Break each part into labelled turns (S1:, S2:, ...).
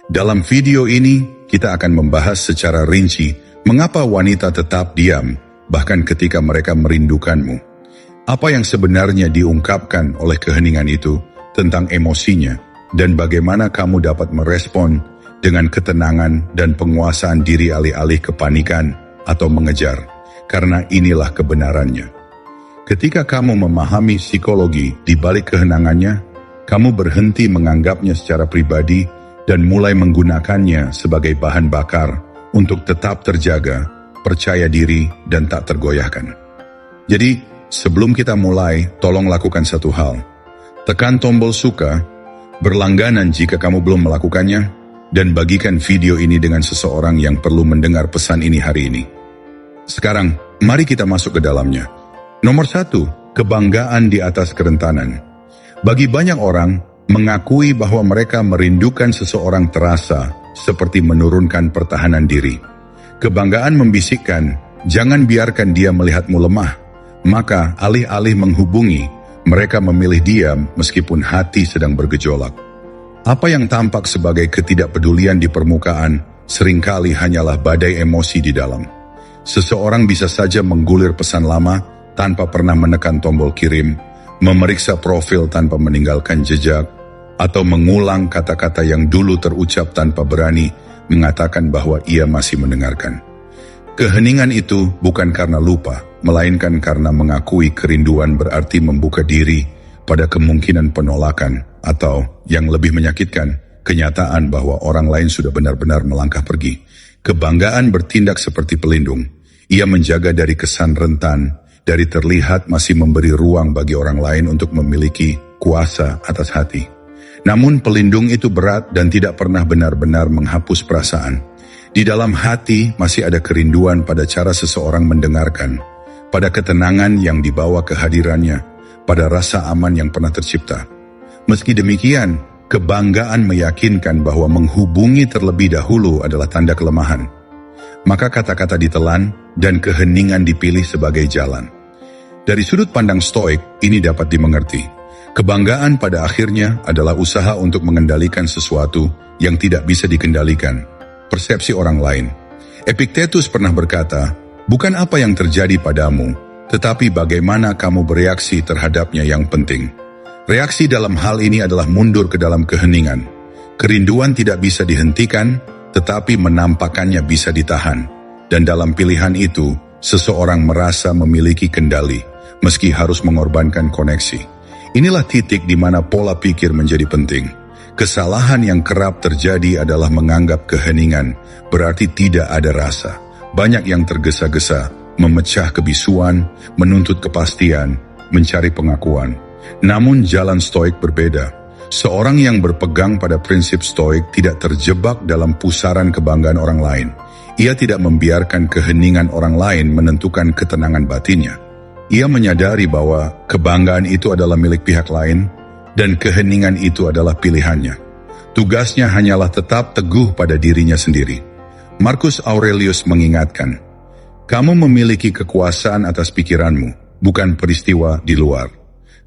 S1: Dalam video ini, kita akan membahas secara rinci mengapa wanita tetap diam, bahkan ketika mereka merindukanmu. Apa yang sebenarnya diungkapkan oleh keheningan itu tentang emosinya, dan bagaimana kamu dapat merespon dengan ketenangan dan penguasaan diri alih-alih kepanikan atau mengejar, karena inilah kebenarannya. Ketika kamu memahami psikologi di balik kehenangannya, kamu berhenti menganggapnya secara pribadi dan mulai menggunakannya sebagai bahan bakar untuk tetap terjaga, percaya diri, dan tak tergoyahkan. Jadi, sebelum kita mulai, tolong lakukan satu hal. Tekan tombol suka, berlangganan jika kamu belum melakukannya, dan bagikan video ini dengan seseorang yang perlu mendengar pesan ini hari ini. Sekarang, mari kita masuk ke dalamnya. Nomor 1, kebanggaan di atas kerentanan. Bagi banyak orang, mengakui bahwa mereka merindukan seseorang terasa seperti menurunkan pertahanan diri. Kebanggaan membisikkan, jangan biarkan dia melihatmu lemah. Maka, alih-alih menghubungi, mereka memilih diam meskipun hati sedang bergejolak. Apa yang tampak sebagai ketidakpedulian di permukaan, seringkali hanyalah badai emosi di dalam. Seseorang bisa saja menggulir pesan lama tanpa pernah menekan tombol kirim, memeriksa profil tanpa meninggalkan jejak, atau mengulang kata-kata yang dulu terucap tanpa berani mengatakan bahwa ia masih mendengarkan. Keheningan itu bukan karena lupa, melainkan karena mengakui kerinduan berarti membuka diri pada kemungkinan penolakan, atau yang lebih menyakitkan, kenyataan bahwa orang lain sudah benar-benar melangkah pergi. Kebanggaan bertindak seperti pelindung. Ia menjaga dari kesan rentan, dari terlihat masih memberi ruang bagi orang lain untuk memiliki kuasa atas hati. Namun pelindung itu berat dan tidak pernah benar-benar menghapus perasaan. Di dalam hati masih ada kerinduan pada cara seseorang mendengarkan, pada ketenangan yang dibawa kehadirannya, pada rasa aman yang pernah tercipta. Meski demikian, kebanggaan meyakinkan bahwa menghubungi terlebih dahulu adalah tanda kelemahan. Maka kata-kata ditelan dan keheningan dipilih sebagai jalan. Dari sudut pandang Stoik, ini dapat dimengerti. Kebanggaan pada akhirnya adalah usaha untuk mengendalikan sesuatu yang tidak bisa dikendalikan, persepsi orang lain. Epictetus pernah berkata, bukan apa yang terjadi padamu, tetapi bagaimana kamu bereaksi terhadapnya yang penting. Reaksi dalam hal ini adalah mundur ke dalam keheningan. Kerinduan tidak bisa dihentikan, tetapi menampakkannya bisa ditahan. Dan dalam pilihan itu, seseorang merasa memiliki kendali, meski harus mengorbankan koneksi. Inilah titik di mana pola pikir menjadi penting. Kesalahan yang kerap terjadi adalah menganggap keheningan berarti tidak ada rasa. Banyak yang tergesa-gesa, memecah kebisuan, menuntut kepastian, mencari pengakuan. Namun jalan Stoik berbeda. Seorang yang berpegang pada prinsip Stoik tidak terjebak dalam pusaran kebanggaan orang lain. Ia tidak membiarkan keheningan orang lain menentukan ketenangan batinnya. Ia menyadari bahwa kebanggaan itu adalah milik pihak lain dan keheningan itu adalah pilihannya. Tugasnya hanyalah tetap teguh pada dirinya sendiri. Marcus Aurelius mengingatkan, kamu memiliki kekuasaan atas pikiranmu, bukan peristiwa di luar.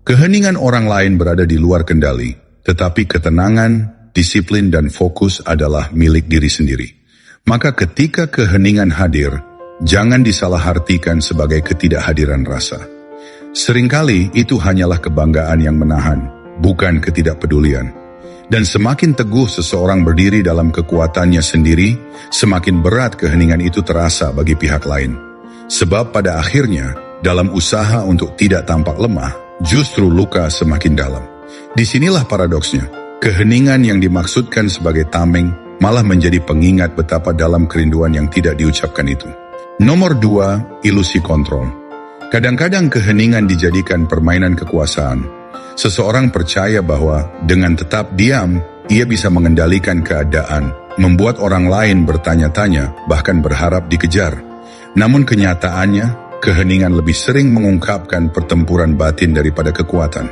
S1: Keheningan orang lain berada di luar kendali, tetapi ketenangan, disiplin, dan fokus adalah milik diri sendiri. Maka ketika keheningan hadir, jangan disalahartikan sebagai ketidakhadiran rasa. Seringkali itu hanyalah kebanggaan yang menahan, bukan ketidakpedulian. Dan semakin teguh seseorang berdiri dalam kekuatannya sendiri, semakin berat keheningan itu terasa bagi pihak lain. Sebab pada akhirnya, dalam usaha untuk tidak tampak lemah, justru luka semakin dalam. Disinilah paradoksnya. Keheningan yang dimaksudkan sebagai tameng malah menjadi pengingat betapa dalam kerinduan yang tidak diucapkan itu. Nomor 2, ilusi kontrol. Kadang-kadang keheningan dijadikan permainan kekuasaan. Seseorang percaya bahwa dengan tetap diam, ia bisa mengendalikan keadaan, membuat orang lain bertanya-tanya, bahkan berharap dikejar. Namun kenyataannya, keheningan lebih sering mengungkapkan pertempuran batin daripada kekuatan.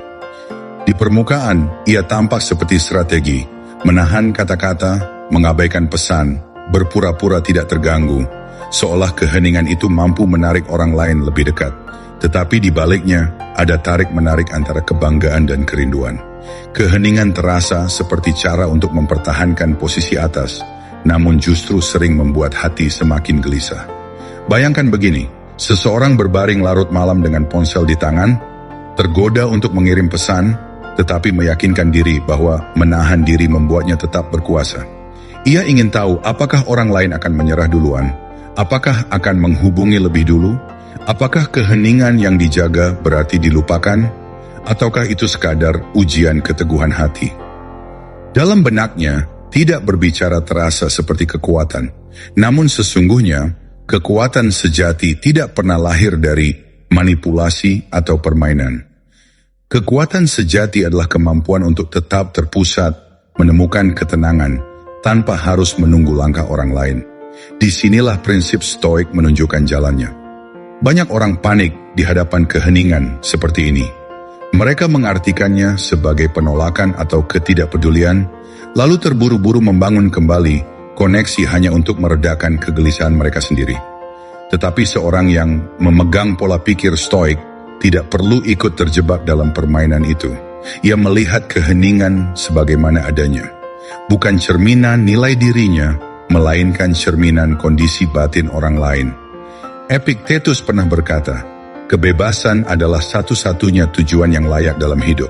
S1: Di permukaan, ia tampak seperti strategi, menahan kata-kata, mengabaikan pesan, berpura-pura tidak terganggu, seolah keheningan itu mampu menarik orang lain lebih dekat. Tetapi di baliknya, ada tarik-menarik antara kebanggaan dan kerinduan. Keheningan terasa seperti cara untuk mempertahankan posisi atas, namun justru sering membuat hati semakin gelisah. Bayangkan begini, seseorang berbaring larut malam dengan ponsel di tangan, tergoda untuk mengirim pesan, tetapi meyakinkan diri bahwa menahan diri membuatnya tetap berkuasa. Ia ingin tahu apakah orang lain akan menyerah duluan, apakah akan menghubungi lebih dulu, apakah keheningan yang dijaga berarti dilupakan, ataukah itu sekadar ujian keteguhan hati. Dalam benaknya, tidak berbicara terasa seperti kekuatan, namun sesungguhnya kekuatan sejati tidak pernah lahir dari manipulasi atau permainan. Kekuatan sejati adalah kemampuan untuk tetap terpusat, menemukan ketenangan, tanpa harus menunggu langkah orang lain. Disinilah prinsip stoik menunjukkan jalannya. Banyak orang panik di hadapan keheningan seperti ini. Mereka mengartikannya sebagai penolakan atau ketidakpedulian, lalu terburu-buru membangun kembali koneksi hanya untuk meredakan kegelisahan mereka sendiri. Tetapi seorang yang memegang pola pikir stoik tidak perlu ikut terjebak dalam permainan itu. Ia melihat keheningan sebagaimana adanya. Bukan cerminan nilai dirinya, melainkan cerminan kondisi batin orang lain. Epictetus pernah berkata, kebebasan adalah satu-satunya tujuan yang layak dalam hidup.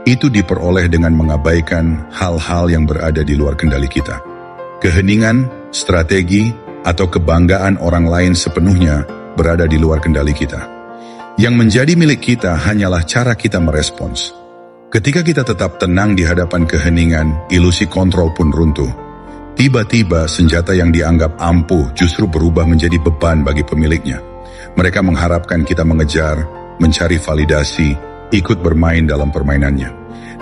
S1: Itu diperoleh dengan mengabaikan hal-hal yang berada di luar kendali kita. Keheningan, strategi, atau kebanggaan orang lain sepenuhnya berada di luar kendali kita. Yang menjadi milik kita hanyalah cara kita merespons. Ketika kita tetap tenang di hadapan keheningan, ilusi kontrol pun runtuh. Tiba-tiba senjata yang dianggap ampuh justru berubah menjadi beban bagi pemiliknya. Mereka mengharapkan kita mengejar, mencari validasi, ikut bermain dalam permainannya.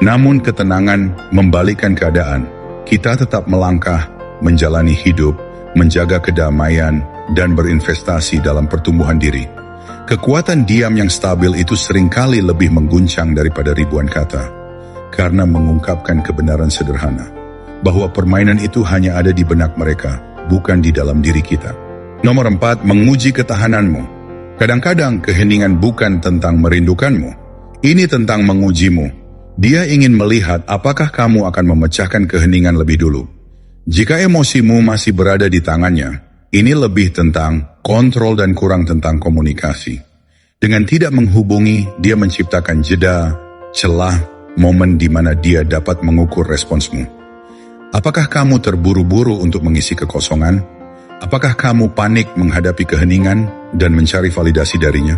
S1: Namun ketenangan membalikkan keadaan. Kita tetap melangkah, menjalani hidup, menjaga kedamaian, dan berinvestasi dalam pertumbuhan diri. Kekuatan diam yang stabil itu seringkali lebih mengguncang daripada ribuan kata, karena mengungkapkan kebenaran sederhana, bahwa permainan itu hanya ada di benak mereka, bukan di dalam diri kita. Nomor 4, menguji ketahananmu. Kadang-kadang keheningan bukan tentang merindukanmu, ini tentang mengujimu. Dia ingin melihat apakah kamu akan memecahkan keheningan lebih dulu. Jika emosimu masih berada di tangannya, ini lebih tentang kontrol dan kurang tentang komunikasi. Dengan tidak menghubungi, dia menciptakan jeda, celah, momen di mana dia dapat mengukur responsmu. Apakah kamu terburu-buru untuk mengisi kekosongan? Apakah kamu panik menghadapi keheningan dan mencari validasi darinya?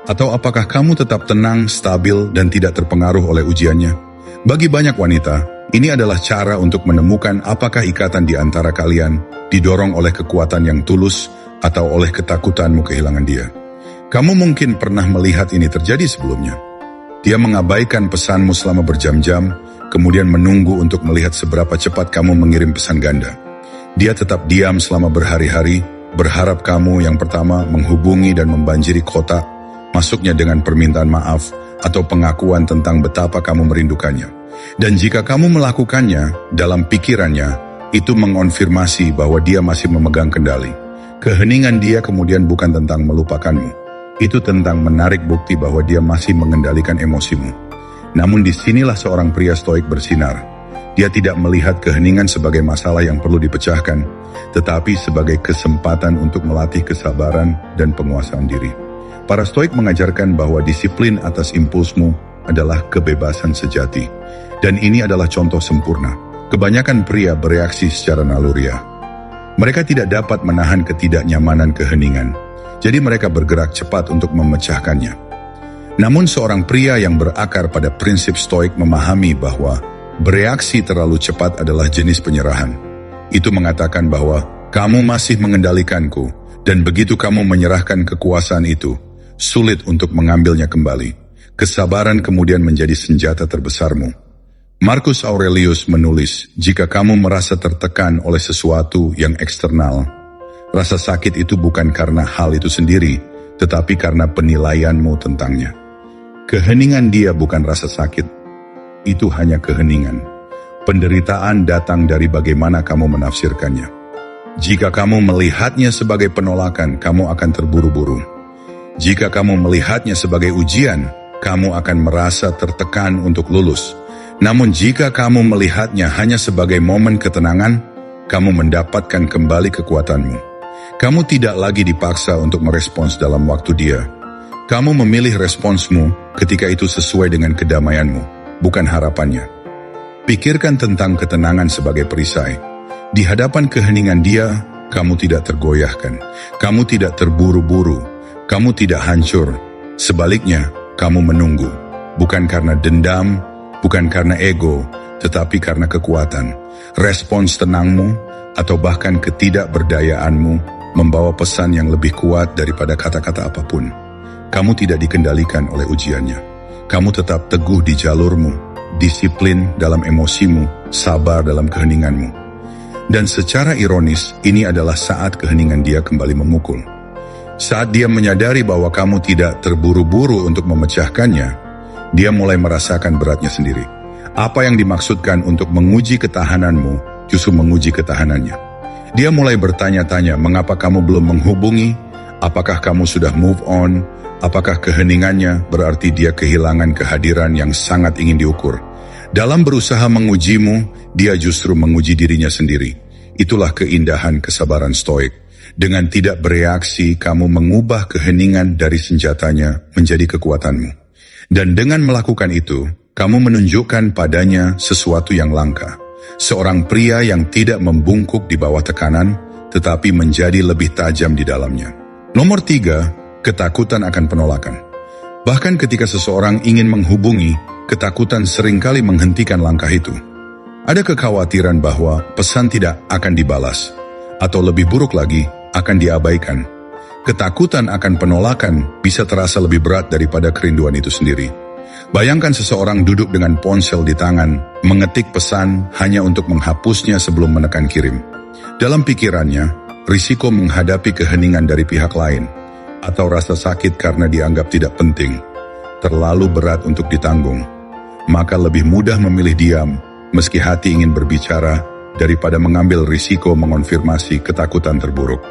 S1: Atau apakah kamu tetap tenang, stabil, dan tidak terpengaruh oleh ujiannya? Bagi banyak wanita, ini adalah cara untuk menemukan apakah ikatan di antara kalian didorong oleh kekuatan yang tulus atau oleh ketakutanmu kehilangan dia. Kamu mungkin pernah melihat ini terjadi sebelumnya. Dia mengabaikan pesanmu selama berjam-jam, kemudian menunggu untuk melihat seberapa cepat kamu mengirim pesan ganda. Dia tetap diam selama berhari-hari, berharap kamu yang pertama menghubungi dan membanjiri kotak, masuknya dengan permintaan maaf atau pengakuan tentang betapa kamu merindukannya. Dan jika kamu melakukannya, dalam pikirannya, itu mengonfirmasi bahwa dia masih memegang kendali. Keheningan dia kemudian bukan tentang melupakanmu. Itu tentang menarik bukti bahwa dia masih mengendalikan emosimu. Namun disinilah seorang pria stoik bersinar. Dia tidak melihat keheningan sebagai masalah yang perlu dipecahkan, tetapi sebagai kesempatan untuk melatih kesabaran dan penguasaan diri. Para stoik mengajarkan bahwa disiplin atas impulsmu adalah kebebasan sejati. Dan ini adalah contoh sempurna. Kebanyakan pria bereaksi secara naluriah. Mereka tidak dapat menahan ketidaknyamanan keheningan. Jadi mereka bergerak cepat untuk memecahkannya. Namun seorang pria yang berakar pada prinsip stoik memahami bahwa bereaksi terlalu cepat adalah jenis penyerahan. Itu mengatakan bahwa kamu masih mengendalikanku, dan begitu kamu menyerahkan kekuasaan itu, sulit untuk mengambilnya kembali. Kesabaran kemudian menjadi senjata terbesarmu. Marcus Aurelius menulis, jika kamu merasa tertekan oleh sesuatu yang eksternal, rasa sakit itu bukan karena hal itu sendiri, tetapi karena penilaianmu tentangnya. Keheningan dia bukan rasa sakit, itu hanya keheningan. Penderitaan datang dari bagaimana kamu menafsirkannya. Jika kamu melihatnya sebagai penolakan, kamu akan terburu-buru. Jika kamu melihatnya sebagai ujian, kamu akan merasa tertekan untuk lulus. Namun jika kamu melihatnya hanya sebagai momen ketenangan, kamu mendapatkan kembali kekuatanmu. Kamu tidak lagi dipaksa untuk merespons dalam waktu dia. Kamu memilih responsmu ketika itu sesuai dengan kedamaianmu, bukan harapannya. Pikirkan tentang ketenangan sebagai perisai. Di hadapan keheningan dia, kamu tidak tergoyahkan. Kamu tidak terburu-buru. Kamu tidak hancur. Sebaliknya, kamu menunggu. Bukan karena dendam, bukan karena ego, tetapi karena kekuatan. Respons tenangmu, atau bahkan ketidakberdayaanmu, membawa pesan yang lebih kuat daripada kata-kata apapun. Kamu tidak dikendalikan oleh ujiannya. Kamu tetap teguh di jalurmu, disiplin dalam emosimu, sabar dalam keheninganmu. Dan secara ironis, ini adalah saat keheningan dia kembali memukul. Saat dia menyadari bahwa kamu tidak terburu-buru untuk memecahkannya, dia mulai merasakan beratnya sendiri. Apa yang dimaksudkan untuk menguji ketahananmu, justru menguji ketahanannya. Dia mulai bertanya-tanya, mengapa kamu belum menghubungi? Apakah kamu sudah move on? Apakah keheningannya berarti dia kehilangan kehadiran yang sangat ingin diukur? Dalam berusaha mengujimu, dia justru menguji dirinya sendiri. Itulah keindahan kesabaran stoik. Dengan tidak bereaksi, kamu mengubah keheningan dari senjatanya menjadi kekuatanmu. Dan dengan melakukan itu, kamu menunjukkan padanya sesuatu yang langka. Seorang pria yang tidak membungkuk di bawah tekanan, tetapi menjadi lebih tajam di dalamnya. Nomor 3, ketakutan akan penolakan. Bahkan ketika seseorang ingin menghubungi, ketakutan seringkali menghentikan langkah itu. Ada kekhawatiran bahwa pesan tidak akan dibalas, atau lebih buruk lagi, akan diabaikan. Ketakutan akan penolakan bisa terasa lebih berat daripada kerinduan itu sendiri. Bayangkan seseorang duduk dengan ponsel di tangan, mengetik pesan hanya untuk menghapusnya sebelum menekan kirim. Dalam pikirannya, risiko menghadapi keheningan dari pihak lain, atau rasa sakit karena dianggap tidak penting, terlalu berat untuk ditanggung. Maka lebih mudah memilih diam, meski hati ingin berbicara, daripada mengambil risiko mengonfirmasi ketakutan terburuk.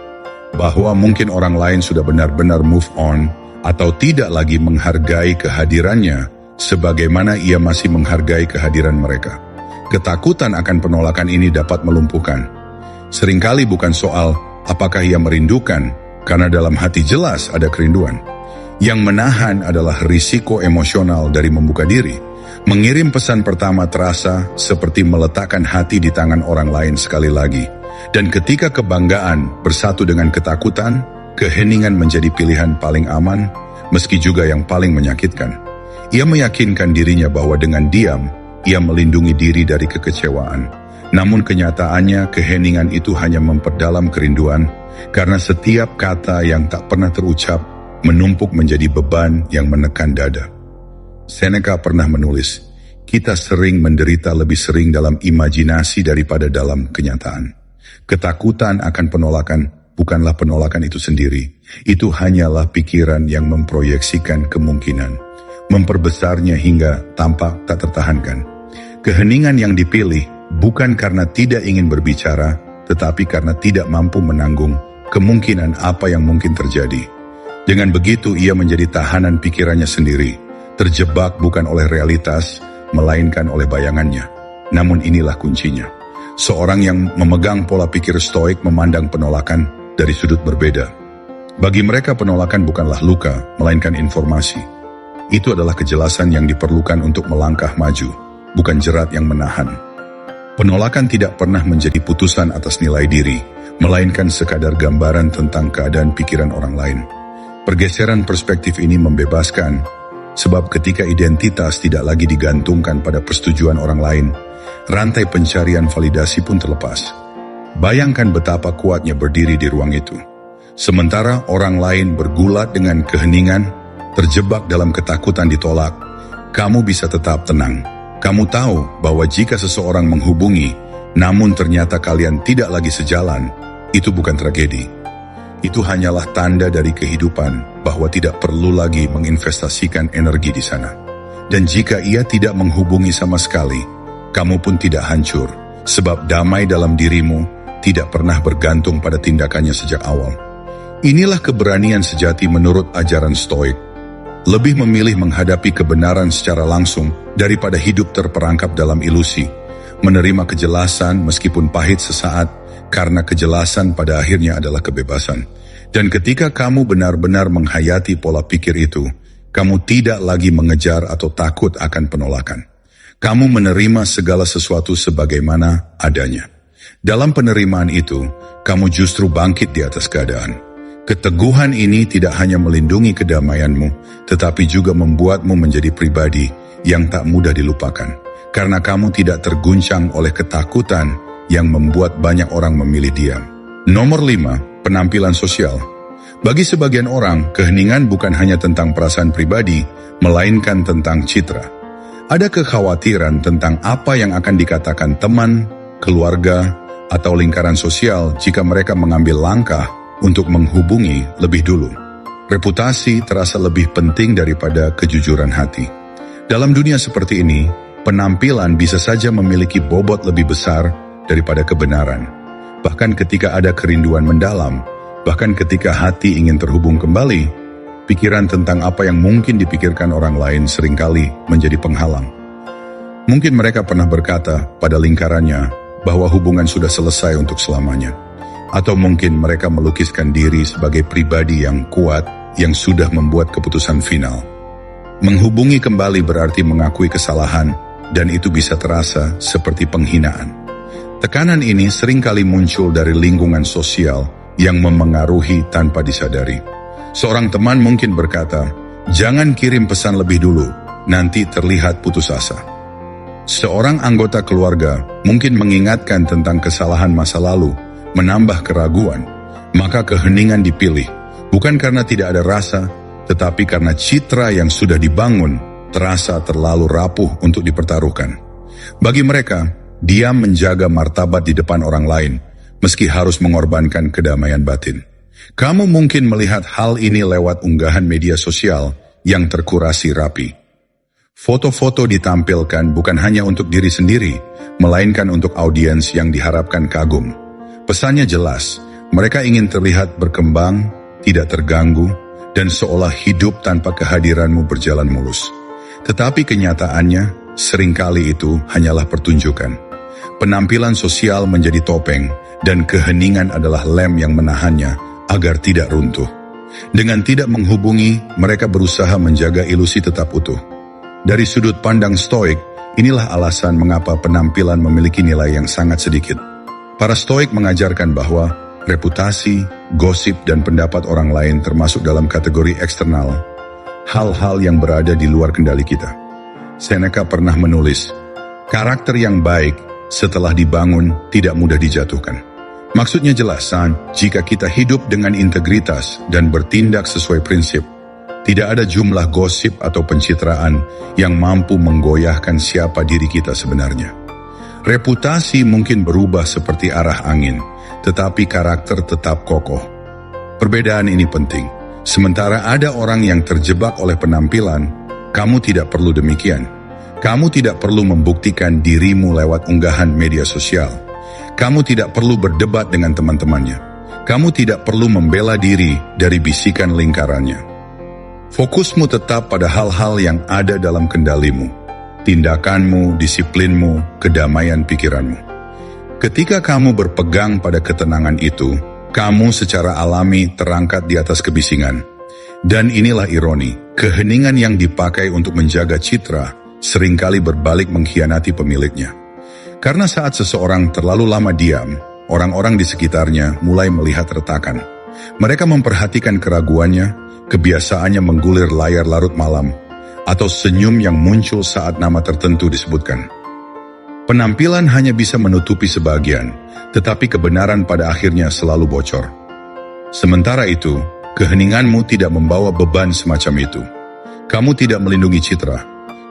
S1: Bahwa mungkin orang lain sudah benar-benar move on, atau tidak lagi menghargai kehadirannya, sebagaimana ia masih menghargai kehadiran mereka. Ketakutan akan penolakan ini dapat melumpuhkan. Seringkali bukan soal apakah ia merindukan, karena dalam hati jelas ada kerinduan. Yang menahan adalah risiko emosional dari membuka diri. Mengirim pesan pertama terasa seperti meletakkan hati di tangan orang lain sekali lagi. Dan ketika kebanggaan bersatu dengan ketakutan, keheningan menjadi pilihan paling aman, meski juga yang paling menyakitkan. Ia meyakinkan dirinya bahwa dengan diam, ia melindungi diri dari kekecewaan. Namun kenyataannya keheningan itu hanya memperdalam kerinduan, karena setiap kata yang tak pernah terucap menumpuk menjadi beban yang menekan dada. Seneca pernah menulis, kita sering menderita lebih sering dalam imajinasi daripada dalam kenyataan. Ketakutan akan penolakan bukanlah penolakan itu sendiri. Itu hanyalah pikiran yang memproyeksikan kemungkinan, memperbesarnya hingga tampak tak tertahankan. Keheningan yang dipilih bukan karena tidak ingin berbicara, tetapi karena tidak mampu menanggung kemungkinan apa yang mungkin terjadi. Dengan begitu ia menjadi tahanan pikirannya sendiri, terjebak bukan oleh realitas, melainkan oleh bayangannya. Namun inilah kuncinya. Seorang yang memegang pola pikir stoik memandang penolakan dari sudut berbeda. Bagi mereka penolakan bukanlah luka, melainkan informasi. Itu adalah kejelasan yang diperlukan untuk melangkah maju, bukan jerat yang menahan. Penolakan tidak pernah menjadi putusan atas nilai diri, melainkan sekadar gambaran tentang keadaan pikiran orang lain. Pergeseran perspektif ini membebaskan, sebab ketika identitas tidak lagi digantungkan pada persetujuan orang lain, rantai pencarian validasi pun terlepas. Bayangkan betapa kuatnya berdiri di ruang itu. Sementara orang lain bergulat dengan keheningan, terjebak dalam ketakutan ditolak, kamu bisa tetap tenang. Kamu tahu bahwa jika seseorang menghubungi, namun ternyata kalian tidak lagi sejalan, itu bukan tragedi. Itu hanyalah tanda dari kehidupan bahwa tidak perlu lagi menginvestasikan energi di sana. Dan jika ia tidak menghubungi sama sekali, kamu pun tidak hancur, sebab damai dalam dirimu tidak pernah bergantung pada tindakannya sejak awal. Inilah keberanian sejati menurut ajaran stoik. lebih memilih menghadapi kebenaran secara langsung daripada hidup terperangkap dalam ilusi, menerima kejelasan meskipun pahit sesaat, karena kejelasan pada akhirnya adalah kebebasan. Dan ketika kamu benar-benar menghayati pola pikir itu, kamu tidak lagi mengejar atau takut akan penolakan. Kamu menerima segala sesuatu sebagaimana adanya. Dalam penerimaan itu, kamu justru bangkit di atas keadaan. Keteguhan ini tidak hanya melindungi kedamaianmu, tetapi juga membuatmu menjadi pribadi yang tak mudah dilupakan. Karena kamu tidak terguncang oleh ketakutan yang membuat banyak orang memilih diam. Nomor 5, penampilan sosial. Bagi sebagian orang, keheningan bukan hanya tentang perasaan pribadi, melainkan tentang citra. Ada kekhawatiran tentang apa yang akan dikatakan teman, keluarga, atau lingkaran sosial jika mereka mengambil langkah untuk menghubungi lebih dulu. Reputasi terasa lebih penting daripada kejujuran hati. Dalam dunia seperti ini, penampilan bisa saja memiliki bobot lebih besar daripada kebenaran. Bahkan ketika ada kerinduan mendalam, bahkan ketika hati ingin terhubung kembali, pikiran tentang apa yang mungkin dipikirkan orang lain seringkali menjadi penghalang. Mungkin mereka pernah berkata pada lingkarannya bahwa hubungan sudah selesai untuk selamanya. Atau mungkin mereka melukiskan diri sebagai pribadi yang kuat, yang sudah membuat keputusan final. Menghubungi kembali berarti mengakui kesalahan, dan itu bisa terasa seperti penghinaan. Tekanan ini seringkali muncul dari lingkungan sosial yang memengaruhi tanpa disadari. Seorang teman mungkin berkata, "Jangan kirim pesan lebih dulu, nanti terlihat putus asa." Seorang anggota keluarga mungkin mengingatkan tentang kesalahan masa lalu, menambah keraguan. Maka keheningan dipilih, bukan karena tidak ada rasa, tetapi karena citra yang sudah dibangun terasa terlalu rapuh untuk dipertaruhkan. Bagi mereka, diam menjaga martabat di depan orang lain, meski harus mengorbankan kedamaian batin. Kamu mungkin melihat hal ini lewat unggahan media sosial yang terkurasi rapi. Foto-foto ditampilkan bukan hanya untuk diri sendiri, melainkan untuk audiens yang diharapkan kagum. Pesannya jelas, mereka ingin terlihat berkembang, tidak terganggu, dan seolah hidup tanpa kehadiranmu berjalan mulus. Tetapi kenyataannya, seringkali itu hanyalah pertunjukan. Penampilan sosial menjadi topeng, dan keheningan adalah lem yang menahannya agar tidak runtuh. Dengan tidak menghubungi, mereka berusaha menjaga ilusi tetap utuh. Dari sudut pandang Stoik, inilah alasan mengapa penampilan memiliki nilai yang sangat sedikit. Para Stoik mengajarkan bahwa reputasi, gosip, dan pendapat orang lain termasuk dalam kategori eksternal, hal-hal yang berada di luar kendali kita. Seneca pernah menulis, karakter yang baik setelah dibangun tidak mudah dijatuhkan. Maksudnya jelas, jika kita hidup dengan integritas dan bertindak sesuai prinsip, tidak ada jumlah gosip atau pencitraan yang mampu menggoyahkan siapa diri kita sebenarnya. Reputasi mungkin berubah seperti arah angin, tetapi karakter tetap kokoh. Perbedaan ini penting. Sementara ada orang yang terjebak oleh penampilan, kamu tidak perlu demikian. Kamu tidak perlu membuktikan dirimu lewat unggahan media sosial. Kamu tidak perlu berdebat dengan teman-temannya. Kamu tidak perlu membela diri dari bisikan lingkarannya. Fokusmu tetap pada hal-hal yang ada dalam kendalimu. Tindakanmu, disiplinmu, kedamaian pikiranmu. Ketika kamu berpegang pada ketenangan itu, kamu secara alami terangkat di atas kebisingan. Dan inilah ironi, keheningan yang dipakai untuk menjaga citra seringkali berbalik mengkhianati pemiliknya. Karena saat seseorang terlalu lama diam, orang-orang di sekitarnya mulai melihat retakan. Mereka memperhatikan keraguannya, kebiasaannya menggulir layar larut malam, atau senyum yang muncul saat nama tertentu disebutkan. Penampilan hanya bisa menutupi sebagian, tetapi kebenaran pada akhirnya selalu bocor. Sementara itu, keheninganmu tidak membawa beban semacam itu. Kamu tidak melindungi citra,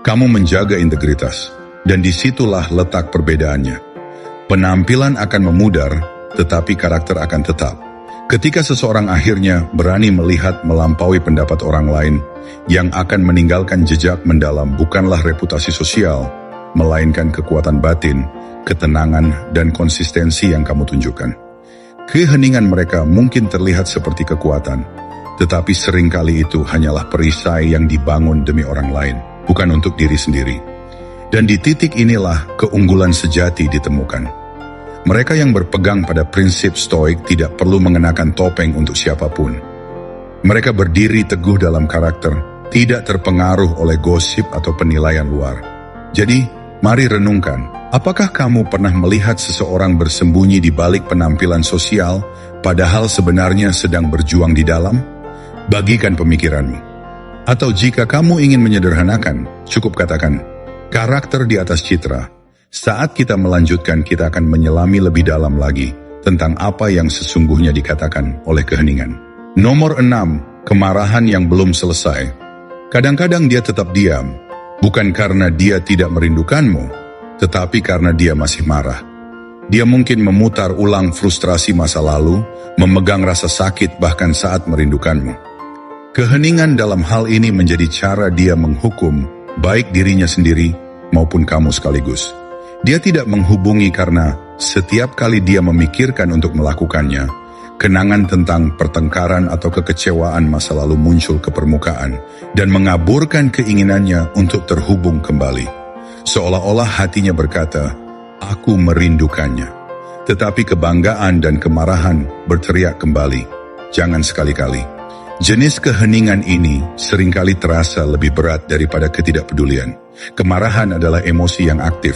S1: kamu menjaga integritas, dan disitulah letak perbedaannya. Penampilan akan memudar, tetapi karakter akan tetap. Ketika seseorang akhirnya berani melihat melampaui pendapat orang lain, yang akan meninggalkan jejak mendalam bukanlah reputasi sosial, melainkan kekuatan batin, ketenangan, dan konsistensi yang kamu tunjukkan. Keheningan mereka mungkin terlihat seperti kekuatan, Tetapi seringkali itu hanyalah perisai yang dibangun demi orang lain, bukan untuk diri sendiri. Dan di titik inilah keunggulan sejati ditemukan. Mereka yang berpegang pada prinsip stoik tidak perlu mengenakan topeng untuk siapapun. Mereka berdiri teguh dalam karakter, tidak terpengaruh oleh gosip atau penilaian luar. Jadi, mari renungkan, apakah kamu pernah melihat seseorang bersembunyi di balik penampilan sosial, padahal sebenarnya sedang berjuang di dalam? Bagikan pemikiranmu. Atau jika kamu ingin menyederhanakan, cukup katakan, karakter di atas citra. Saat kita melanjutkan, kita akan menyelami lebih dalam lagi tentang apa yang sesungguhnya dikatakan oleh keheningan. Nomor 6, kemarahan yang belum selesai. Kadang-kadang dia tetap diam, bukan karena dia tidak merindukanmu, tetapi karena dia masih marah. Dia mungkin memutar ulang frustrasi masa lalu, memegang rasa sakit bahkan saat merindukanmu. Keheningan dalam hal ini menjadi cara dia menghukum baik dirinya sendiri maupun kamu sekaligus. Dia tidak menghubungi karena setiap kali dia memikirkan untuk melakukannya, kenangan tentang pertengkaran atau kekecewaan masa lalu muncul ke permukaan dan mengaburkan keinginannya untuk terhubung kembali. Seolah-olah hatinya berkata, "Aku merindukannya." Tetapi kebanggaan dan kemarahan berteriak kembali, "Jangan sekali-kali." Jenis keheningan ini seringkali terasa lebih berat daripada ketidakpedulian. Kemarahan adalah emosi yang aktif.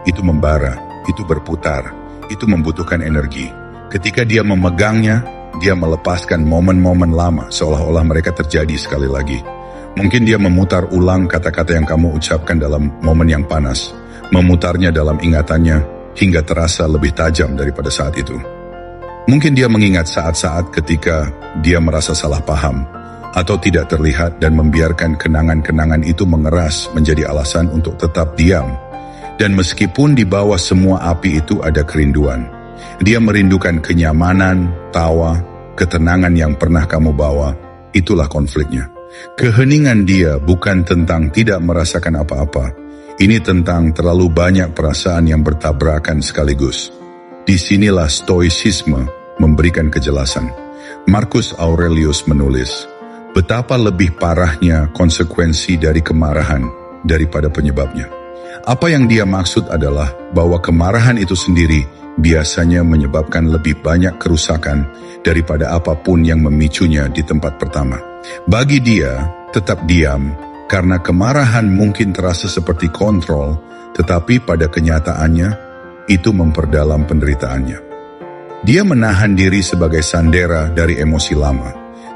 S1: Itu membara, itu berputar, itu membutuhkan energi. Ketika dia memegangnya, dia melepaskan momen-momen lama seolah-olah mereka terjadi sekali lagi. Mungkin dia memutar ulang kata-kata yang kamu ucapkan dalam momen yang panas, memutarnya dalam ingatannya hingga terasa lebih tajam daripada saat itu. Mungkin dia mengingat saat-saat ketika dia merasa salah paham atau tidak terlihat dan membiarkan kenangan-kenangan itu mengeras menjadi alasan untuk tetap diam. Dan meskipun di bawah semua api itu ada kerinduan, dia merindukan kenyamanan, tawa, ketenangan yang pernah kamu bawa. Itulah konfliknya. Keheningan dia bukan tentang tidak merasakan apa-apa. Ini tentang terlalu banyak perasaan yang bertabrakan sekaligus. Disinilah stoicisme memberikan kejelasan. Marcus Aurelius menulis, betapa lebih parahnya konsekuensi dari kemarahan daripada penyebabnya. Apa yang dia maksud adalah bahwa kemarahan itu sendiri biasanya menyebabkan lebih banyak kerusakan daripada apapun yang memicunya di tempat pertama. Bagi dia, tetap diam karena kemarahan mungkin terasa seperti kontrol, tetapi pada kenyataannya itu memperdalam penderitaannya. Dia menahan diri sebagai sandera dari emosi lama,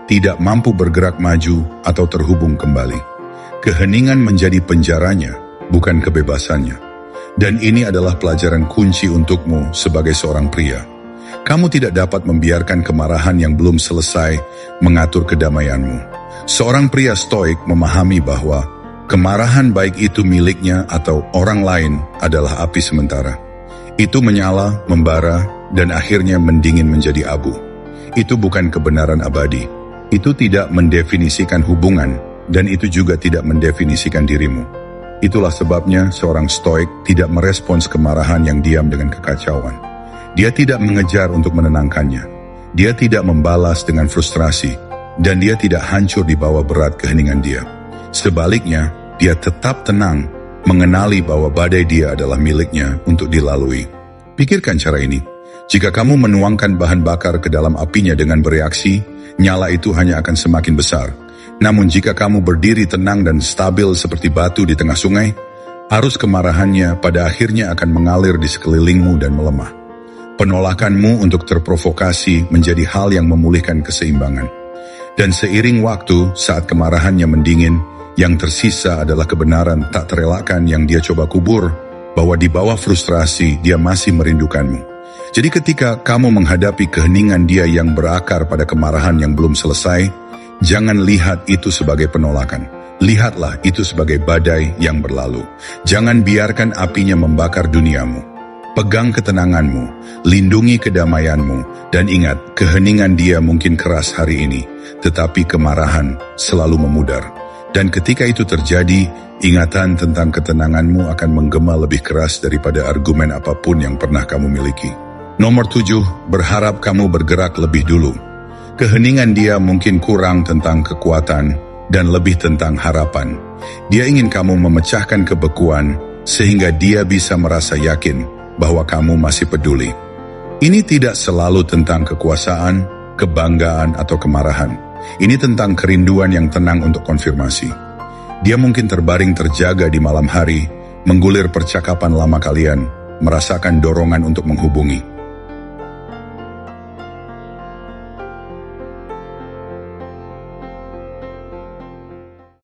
S1: tidak mampu bergerak maju atau terhubung kembali. Keheningan menjadi penjaranya, bukan kebebasannya. Dan ini adalah pelajaran kunci untukmu sebagai seorang pria. Kamu tidak dapat membiarkan kemarahan yang belum selesai mengatur kedamaianmu. Seorang pria stoik memahami bahwa kemarahan baik itu miliknya atau orang lain adalah api sementara. Itu menyala, membara, dan akhirnya mendingin menjadi abu. Itu bukan kebenaran abadi. Itu tidak mendefinisikan hubungan, dan itu juga tidak mendefinisikan dirimu. Itulah sebabnya seorang stoik tidak merespons kemarahan yang diam dengan kekacauan. Dia tidak mengejar untuk menenangkannya. Dia tidak membalas dengan frustrasi, dan dia tidak hancur di bawah berat keheningan dia. Sebaliknya, dia tetap tenang, mengenali bahwa badai dia adalah miliknya untuk dilalui. Pikirkan cara ini. Jika kamu menuangkan bahan bakar ke dalam apinya dengan bereaksi, nyala itu hanya akan semakin besar. Namun jika kamu berdiri tenang dan stabil seperti batu di tengah sungai, arus kemarahannya pada akhirnya akan mengalir di sekelilingmu dan melemah. Penolakanmu untuk terprovokasi menjadi hal yang memulihkan keseimbangan. Dan seiring waktu, saat kemarahannya mendingin, yang tersisa adalah kebenaran tak terelakkan yang dia coba kubur, bahwa di bawah frustrasi dia masih merindukanmu. Jadi ketika kamu menghadapi keheningan dia yang berakar pada kemarahan yang belum selesai, jangan lihat itu sebagai penolakan. Lihatlah itu sebagai badai yang berlalu. Jangan biarkan apinya membakar duniamu. Pegang ketenanganmu, lindungi kedamaianmu, dan ingat, keheningan dia mungkin keras hari ini, tetapi kemarahan selalu memudar. Dan ketika itu terjadi, ingatan tentang ketenanganmu akan menggema lebih keras daripada argumen apapun yang pernah kamu miliki. Nomor 7, berharap kamu bergerak lebih dulu. Keheningan dia mungkin kurang tentang kekuatan dan lebih tentang harapan. Dia ingin kamu memecahkan kebekuan sehingga dia bisa merasa yakin bahwa kamu masih peduli. Ini tidak selalu tentang kekuasaan, kebanggaan, atau kemarahan. Ini tentang kerinduan yang tenang untuk konfirmasi. Dia mungkin terbaring terjaga di malam hari, menggulir percakapan lama kalian, merasakan dorongan untuk menghubungi.